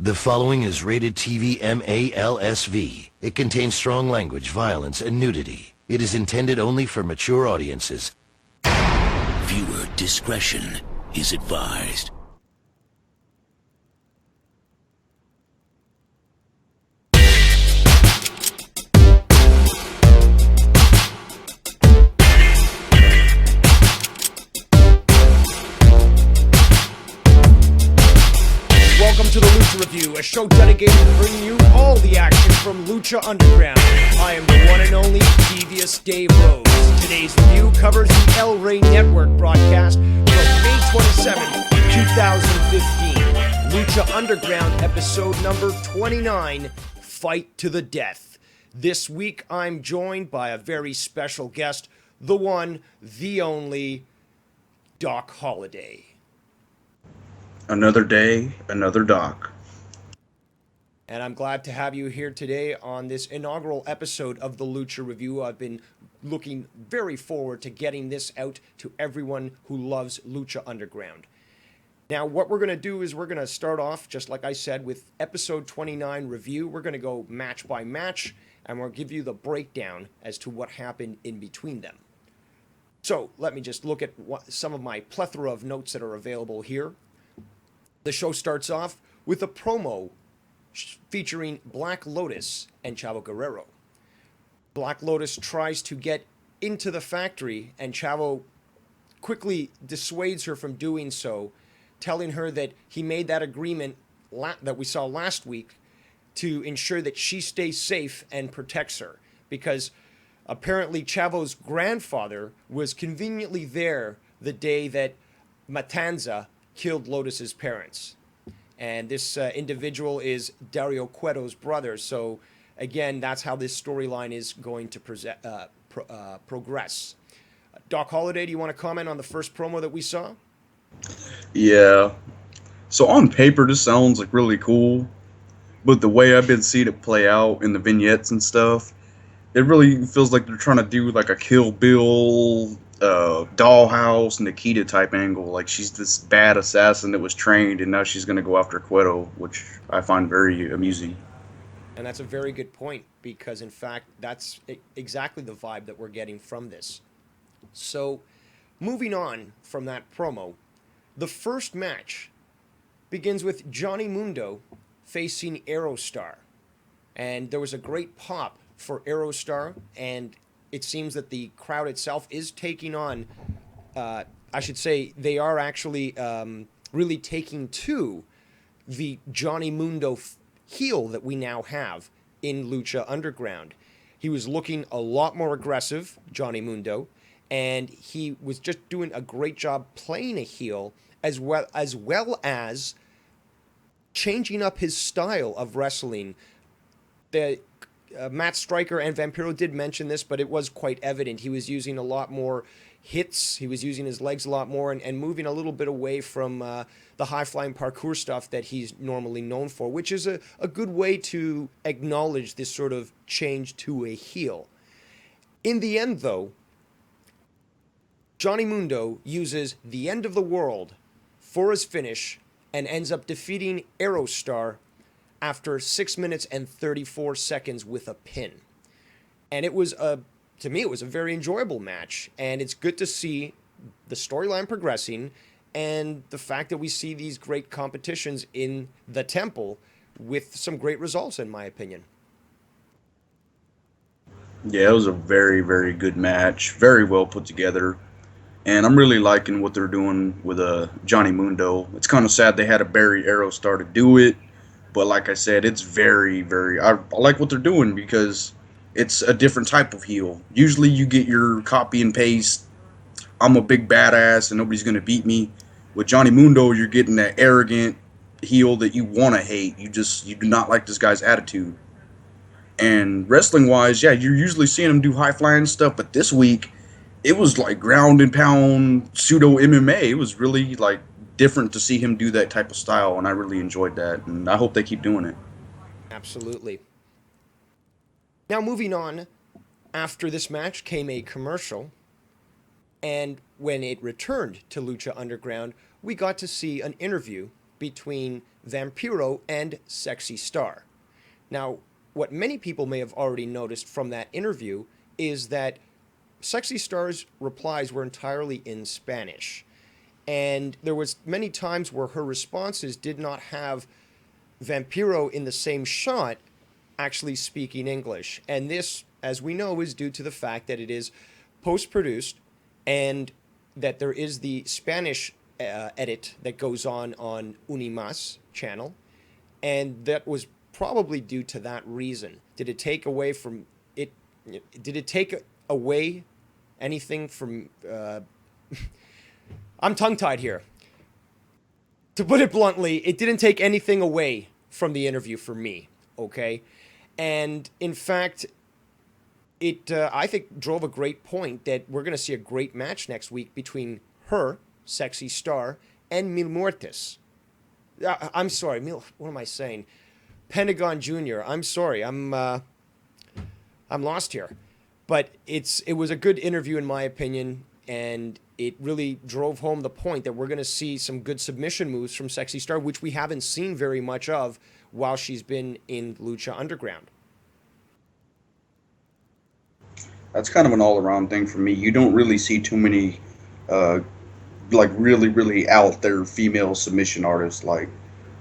The following is rated TV MALSV. It contains strong language, violence, and nudity. It is intended only for mature audiences. Viewer discretion is advised. Welcome to the Lucha Review, a show dedicated to bringing you all the action from Lucha Underground. I am the one and only Devious Dave Rose. Today's review covers the El Rey Network broadcast from May 27, 2015. Lucha Underground episode number 29, Fight to the Death. This week I'm joined by a very special guest, the one, the only, Doc Holliday. Another day, another Doc. And I'm glad to have you here today on this inaugural episode of the Lucha Review. I've been looking very forward to getting this out to everyone who loves Lucha Underground. Now, what we're going to do is we're going to start off, just like I said, with episode 29 review. We're going to go match by match, and we'll give you the breakdown as to what happened in between them. So, let me just look at some of my plethora of notes that are available here. The show starts off with a promo featuring Black Lotus and Chavo Guerrero. Black Lotus tries to get into the factory, and Chavo quickly dissuades her from doing so, telling her that he made that agreement that we saw last week to ensure that she stays safe and protects her, because apparently Chavo's grandfather was conveniently there the day that Matanza killed Lotus's parents. And this individual is Dario Cueto's brother. So, again, that's how this storyline is going to progress. Doc Holliday, do you want to comment on the first promo that we saw? Yeah. So on paper, this sounds like really cool. But the way I've been seeing it play out in the vignettes and stuff, it really feels like they're trying to do like a Kill Bill, Dollhouse, Nikita type angle. Like she's this bad assassin that was trained, and now she's going to go after Cueto, which I find very amusing. And that's a very good point, because in fact, that's exactly the vibe that we're getting from this. So, moving on from that promo, the first match begins with Johnny Mundo facing Aerostar. And there was a great pop for Aerostar, and it seems that the crowd itself is taking on, I should say, they are actually really taking to the Johnny Mundo heel that we now have in Lucha Underground. He was looking a lot more aggressive, Johnny Mundo, and he was just doing a great job playing a heel as well as changing up his style of wrestling. Matt Stryker and Vampiro did mention this, but it was quite evident. He was using a lot more hits. He was using his legs a lot more and moving a little bit away from the high-flying parkour stuff that he's normally known for, which is a good way to acknowledge this sort of change to a heel. In the end, though, Johnny Mundo uses the End of the World for his finish and ends up defeating Aerostar after 6 minutes and 34 seconds with a pin. And it was to me, it was a very enjoyable match, and it's good to see the storyline progressing and the fact that we see these great competitions in the temple with some great results, in my opinion. Yeah, it was a very, very good match. Very well put together. And I'm really liking what they're doing with Johnny Mundo. It's kind of sad they had to bury Aerostar to do it. But like I said, it's very, very... I like what they're doing because it's a different type of heel. Usually you get your copy and paste, I'm a big badass and nobody's going to beat me. With Johnny Mundo, you're getting that arrogant heel that you want to hate. You do not like this guy's attitude. And wrestling-wise, yeah, you're usually seeing him do high-flying stuff. But this week, it was like ground and pound pseudo MMA. It was really like different to see him do that type of style, and I really enjoyed that, and I hope they keep doing it. Absolutely. Now, moving on, after this match came a commercial, and when it returned to Lucha Underground, we got to see an interview between Vampiro and Sexy Star. Now, what many people may have already noticed from that interview is that Sexy Star's replies were entirely in Spanish. And there was many times where her responses did not have Vampiro in the same shot actually speaking English. And this, as we know, is due to the fact that it is post-produced and that there is the Spanish edit that goes on Unimas channel. And that was probably due to that reason. Did it take away from it? Did it take away anything from... I'm tongue-tied here. To put it bluntly, it didn't take anything away from the interview for me, okay? And in fact, it I think drove a great point that we're going to see a great match next week between her, Sexy Star, and Mil Muertes. I'm sorry, what am I saying? Pentagon Jr. I'm sorry, I'm lost here. But it was a good interview in my opinion, and it really drove home the point that we're going to see some good submission moves from Sexy Star, which we haven't seen very much of while she's been in Lucha Underground. That's kind of an all-around thing for me. You don't really see too many, like really, really out there female submission artists. Like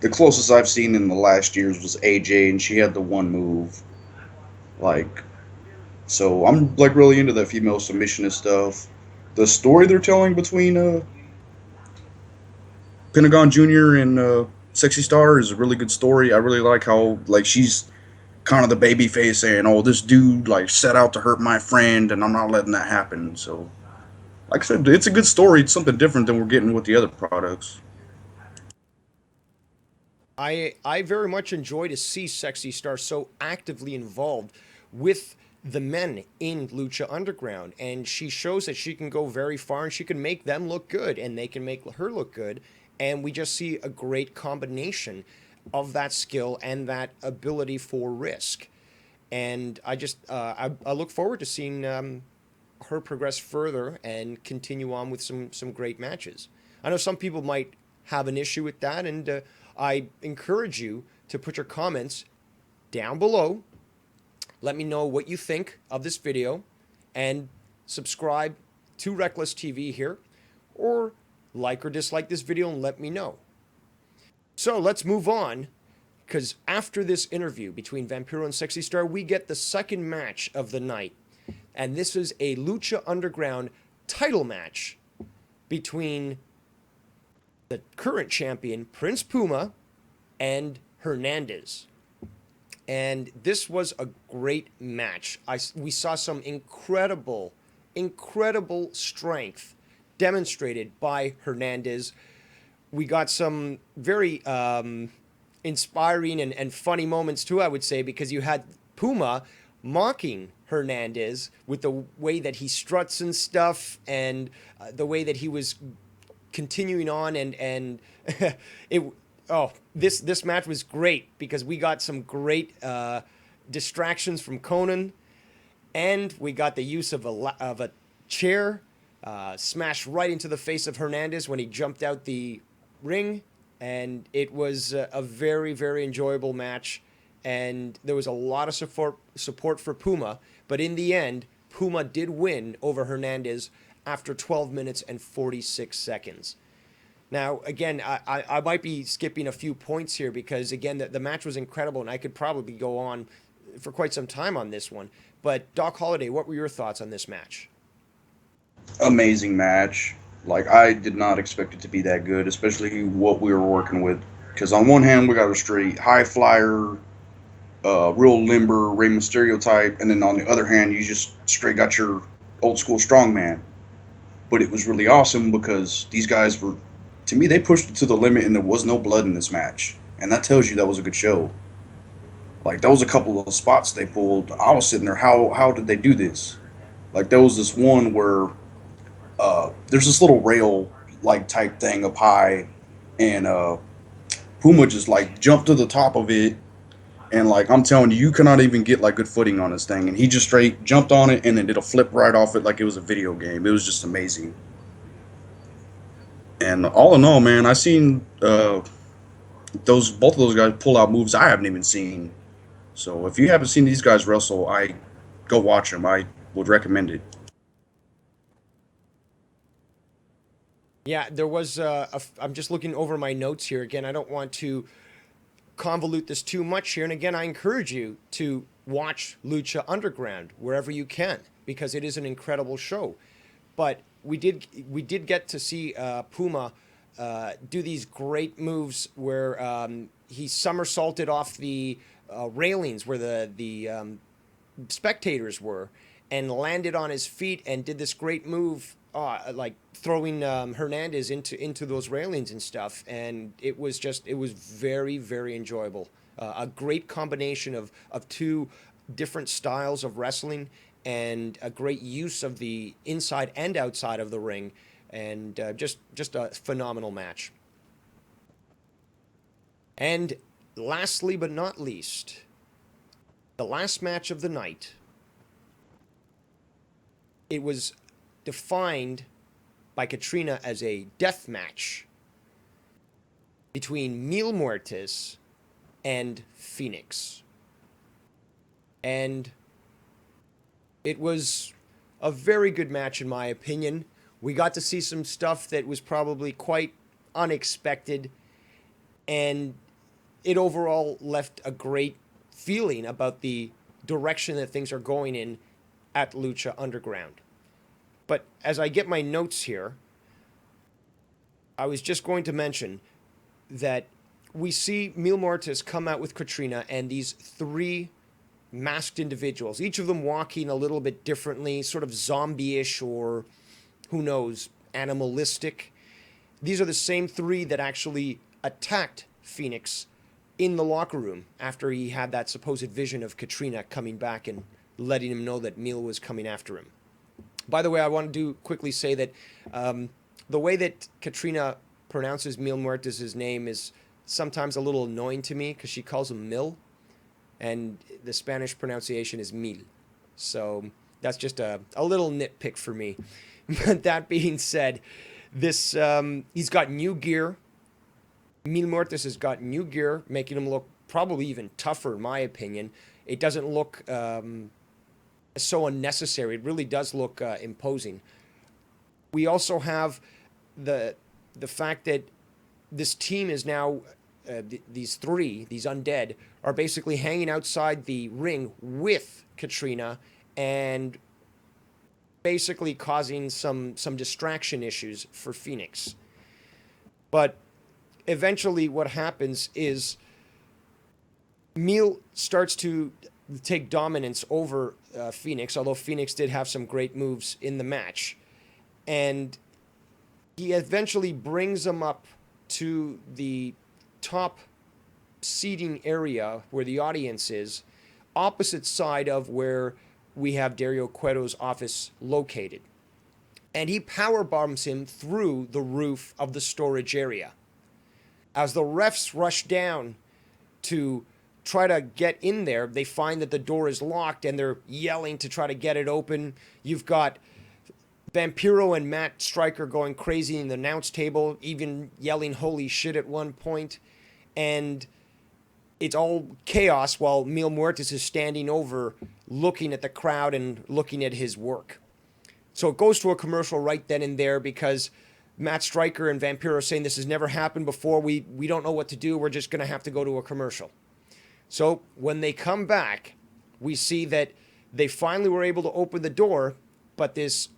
the closest I've seen in the last years was AJ, and she had the one move. Like, so I'm like really into that female submissionist stuff. The story they're telling between Pentagon Jr. and Sexy Star is a really good story. I really like how like she's kind of the baby face saying, "Oh, this dude like set out to hurt my friend, and I'm not letting that happen." So, like I said, it's a good story. It's something different than we're getting with the other products. I very much enjoy to see Sexy Star so actively involved with the men in Lucha Underground, and she shows that she can go very far and she can make them look good and they can make her look good, and we just see a great combination of that skill and that ability for risk. And I just I look forward to seeing her progress further and continue on with some great matches. I know some people might have an issue with that, and I encourage you to put your comments down below. Let me know what you think of this video, and subscribe to Reckless TV here, or like or dislike this video and let me know. So let's move on, because after this interview between Vampiro and Sexy Star, we get the second match of the night. And this is a Lucha Underground title match between the current champion, Prince Puma, and Hernandez. And this was a great match. We saw some incredible strength demonstrated by Hernandez. We got some very inspiring and funny moments too, I would say, because you had Puma mocking Hernandez with the way that he struts and stuff, and the way that he was continuing on, and this match was great because we got some great distractions from Conan, and we got the use of a chair smashed right into the face of Hernandez when he jumped out the ring, and it was a very, very enjoyable match, and there was a lot of support for Puma, but in the end, Puma did win over Hernandez after 12 minutes and 46 seconds. Now, again, I might be skipping a few points here because, again, the match was incredible, and I could probably go on for quite some time on this one. But, Doc Holliday, what were your thoughts on this match? Amazing match. Like, I did not expect it to be that good, especially what we were working with. Because on one hand, we got a straight high flyer, real limber Rey Mysterio type, and then on the other hand, you just straight got your old school strongman. But it was really awesome because these guys were, to me, they pushed it to the limit, and there was no blood in this match. And that tells you that was a good show. Like, there was a couple of spots they pulled. I was sitting there, how did they do this? Like, there was this one where there's this little rail-like type thing up high, and Puma just, like, jumped to the top of it, and, like, I'm telling you, you cannot even get, like, good footing on this thing. And he just straight jumped on it, and then did a flip right off it like it was a video game. It was just amazing. And all in all, man, I seen those both of those guys pull out moves I haven't even seen. So if you haven't seen these guys wrestle, I go watch them. I would recommend it. Yeah, there was. I'm just looking over my notes here again. I don't want to convolute this too much here. And again, I encourage you to watch Lucha Underground wherever you can because it is an incredible show. But we did get to see Puma do these great moves where he somersaulted off the railings where the spectators were and landed on his feet and did this great move like throwing Hernandez into those railings and stuff, and it was very, very enjoyable. A great combination of two different styles of wrestling and a great use of the inside and outside of the ring, and just a phenomenal match. And lastly but not least, the last match of the night. It was defined by Katrina as a death match between Mil Muertes and Phoenix. And it was a very good match in my opinion. We got to see some stuff that was probably quite unexpected, and it overall left a great feeling about the direction that things are going in at Lucha Underground. But as I get my notes here, I was just going to mention that we see Mil Muertes come out with Katrina and these three masked individuals, each of them walking a little bit differently, sort of zombie-ish or, who knows, animalistic. These are the same three that actually attacked Phoenix in the locker room after he had that supposed vision of Katrina coming back and letting him know that Mil was coming after him. By the way, I want to quickly say that the way that Katrina pronounces Mil Muertes' name is sometimes a little annoying to me because she calls him Mil, and the Spanish pronunciation is Mil. So that's just a little nitpick for me. But that being said, this he's got new gear. Mil Muertes has got new gear, making him look probably even tougher, in my opinion. It doesn't look so unnecessary. It really does look imposing. We also have the fact that this team is now these undead are basically hanging outside the ring with Katrina and basically causing some distraction issues for Phoenix. But eventually what happens is Mil starts to take dominance over Phoenix, although Phoenix did have some great moves in the match. And he eventually brings them up to the top seating area where the audience is, opposite side of where we have Dario Cueto's office located. And he power bombs him through the roof of the storage area. As the refs rush down to try to get in there, they find that the door is locked and they're yelling to try to get it open. You've got Vampiro and Matt Stryker going crazy in the announce table, even yelling holy shit at one point. And it's all chaos while Mil Muertes is standing over looking at the crowd and looking at his work. So it goes to a commercial right then and there because Matt Stryker and Vampiro are saying this has never happened before. We don't know what to do. We're just going to have to go to a commercial. So when they come back, we see that they finally were able to open the door, but this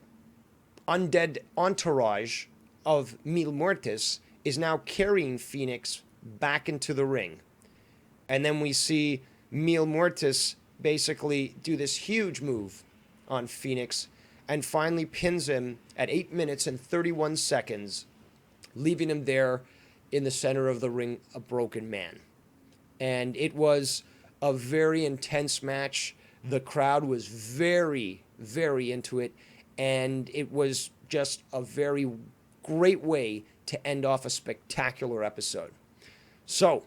undead entourage of Mil Muertes is now carrying Phoenix back into the ring. And then we see Mil Muertes basically do this huge move on Phoenix and finally pins him at 8 minutes and 31 seconds, leaving him there in the center of the ring, a broken man. And it was a very intense match. The crowd was very, very into it, and it was just a very great way to end off a spectacular episode. So,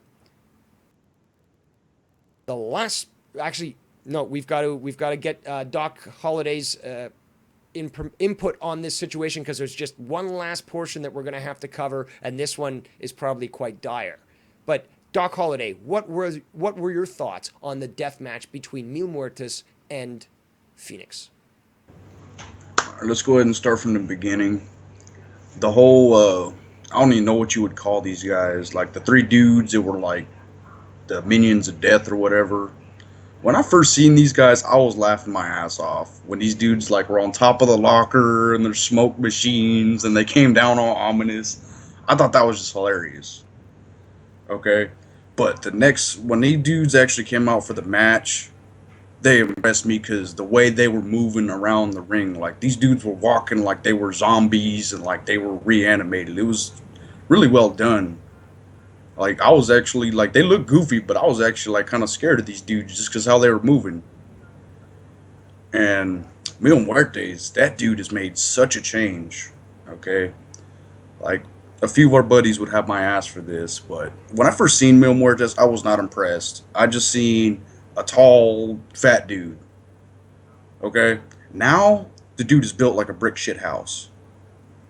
the last, actually, no, we've got to get Doc Holliday's input on this situation because there's just one last portion that we're going to have to cover, and this one is probably quite dire. But Doc Holliday, what were your thoughts on the death match between Mil Muertes and Phoenix? Let's go ahead and start from the beginning. The whole, I don't even know what you would call these guys. Like the three dudes that were like the minions of death or whatever. When I first seen these guys, I was laughing my ass off. When these dudes like were on top of the locker and their smoke machines and they came down all ominous, I thought that was just hilarious. Okay, but when these dudes actually came out for the match, they impressed me because the way they were moving around the ring, like these dudes were walking like they were zombies and like they were reanimated. It was really well done. Like I was actually like they looked goofy, but I was actually like kind of scared of these dudes just because how they were moving. And Mil Muertes, that dude has made such a change. Okay, like a few of our buddies would have my ass for this, but when I first seen Mil Muertes, I was not impressed. I just seen a tall, fat dude. Okay, now the dude is built like a brick shit house.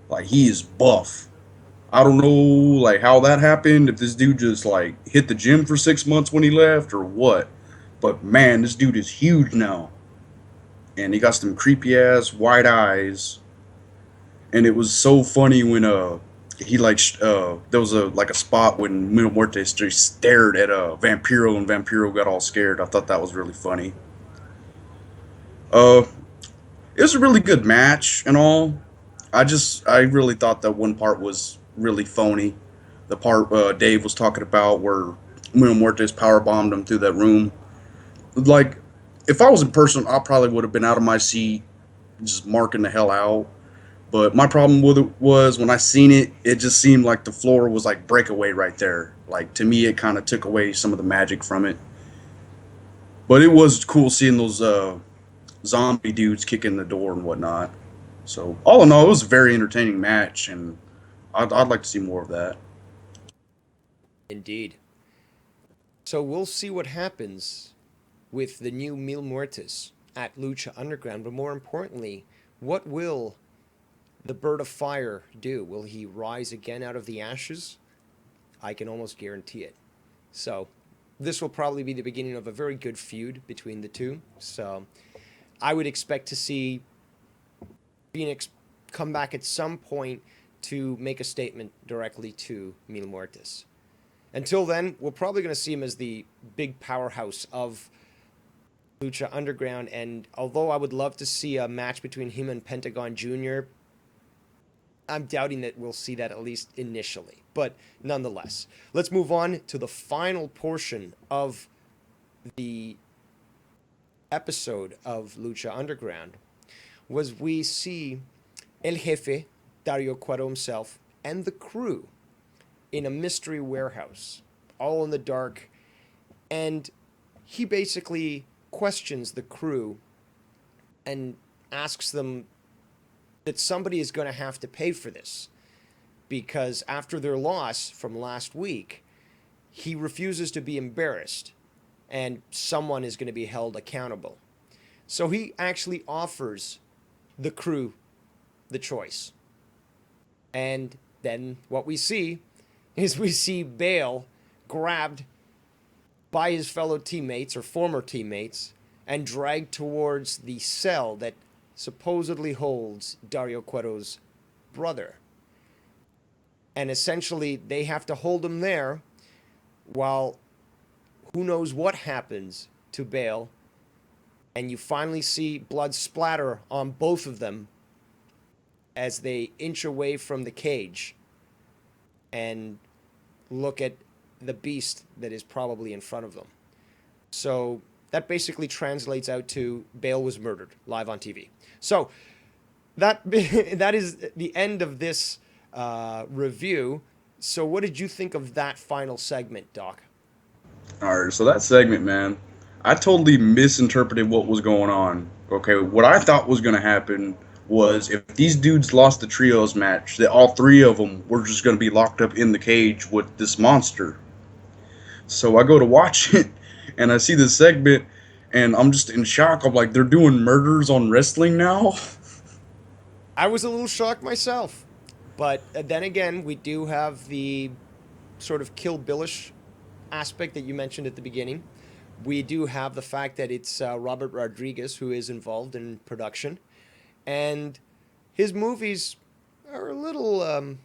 Like he is buff. I don't know like how that happened. If this dude just like hit the gym for 6 months when he left or what. But man, this dude is huge now, and he got some creepy ass white eyes. And it was so funny when he like there was a like a spot when Mil Muertes just stared at Vampiro and Vampiro got all scared. I thought that was really funny. Uh, it was a really good match and all. I really thought that one part was really phony. The part Dave was talking about where Mil Muertes power bombed him through that room. Like, if I was in person, I probably would have been out of my seat, just marking the hell out. But my problem with it was when I seen it, it just seemed like the floor was like breakaway right there. Like to me, it kind of took away some of the magic from it. But it was cool seeing those zombie dudes kicking the door and whatnot. So all in all, it was a very entertaining match, and I'd like to see more of that. Indeed. So we'll see what happens with the new Mil Muertes at Lucha Underground, but more importantly, what will the Bird of Fire do? Will he rise again out of the ashes? I can almost guarantee it. So this will probably be the beginning of a very good feud between the two. So I would expect to see Phoenix come back at some point to make a statement directly to Mil Muertes. Until then, we're probably going to see him as the big powerhouse of Lucha Underground. And although I would love to see a match between him and Pentagon Jr., I'm doubting that we'll see that at least initially. But nonetheless, let's move on to the final portion of the episode of Lucha Underground, was we see El Jefe, Dario Cueto himself, and the crew in a mystery warehouse, all in the dark, and he basically questions the crew and asks them that somebody is going to have to pay for this, because after their loss from last week, he refuses to be embarrassed, and someone is going to be held accountable. So he actually offers the crew the choice. And then what we see is we see Bale grabbed by his fellow teammates or former teammates and dragged towards the cell that supposedly holds Dario Cueto's brother. And essentially they have to hold him there while who knows what happens to Bale. And you finally see blood splatter on both of them as they inch away from the cage and look at the beast that is probably in front of them. So that basically translates out to Bale was murdered live on TV. So that is the end of this review. So what did you think of that final segment, Doc? All right, so that segment, man, I totally misinterpreted what was going on. Okay, what I thought was going to happen was if these dudes lost the trios match, that all three of them were just going to be locked up in the cage with this monster. So I go to watch it, and I see this segment, and I'm just in shock. I'm like, they're doing murders on wrestling now? I was a little shocked myself. But then again, we do have the sort of Kill Billish aspect that you mentioned at the beginning. We do have the fact that it's Robert Rodriguez who is involved in production, and his movies are a little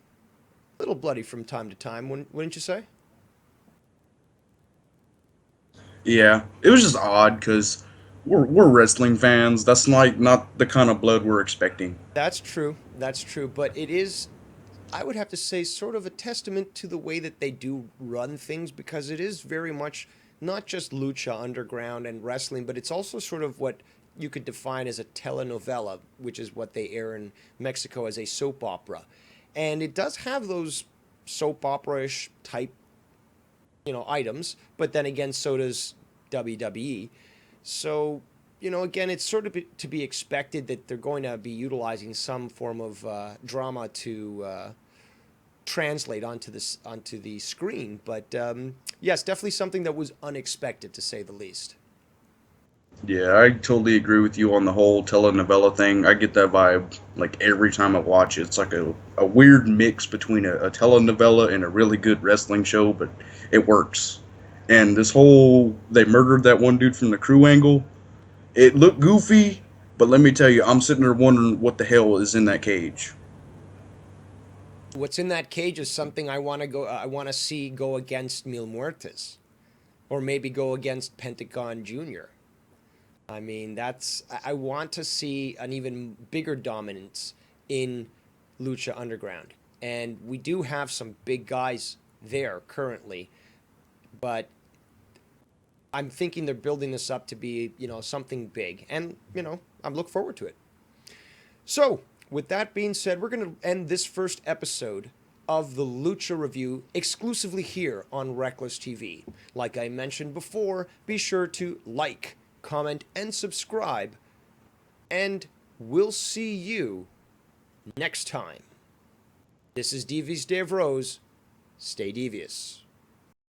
bloody from time to time. Wouldn't you say? Yeah, it was just odd because we're wrestling fans. That's like not the kind of blood we're expecting. That's true. That's true. But it is, I would have to say, sort of a testament to the way that they do run things, because it is very much not just lucha underground and wrestling, but it's also sort of what you could define as a telenovela, which is what they air in Mexico as a soap opera. And it does have those soap opera-ish type, items, but then again, so does WWE. So, again, it's sort of to be expected that they're going to be utilizing some form of drama to translate onto the screen. But yes, definitely something that was unexpected, to say the least. Yeah, I totally agree with you on the whole telenovela thing. I get that vibe like every time I watch it. It's like a weird mix between a telenovela and a really good wrestling show, but it works. And this whole they murdered that one dude from the crew angle, it looked goofy, but let me tell you, I'm sitting there wondering what the hell is in that cage. What's in that cage is something I want to go. I want to see go against Mil Muertes, or maybe go against Pentagon Junior. I mean, I want to see an even bigger dominance in Lucha Underground. And we do have some big guys there currently, but I'm thinking they're building this up to be, something big. And, I'm looking forward to it. So, with that being said, we're going to end this first episode of the Lucha Review exclusively here on Reckless TV. Like I mentioned before, be sure to like, comment, and subscribe. And we'll see you next time. This is Devious Dave Rose. Stay devious.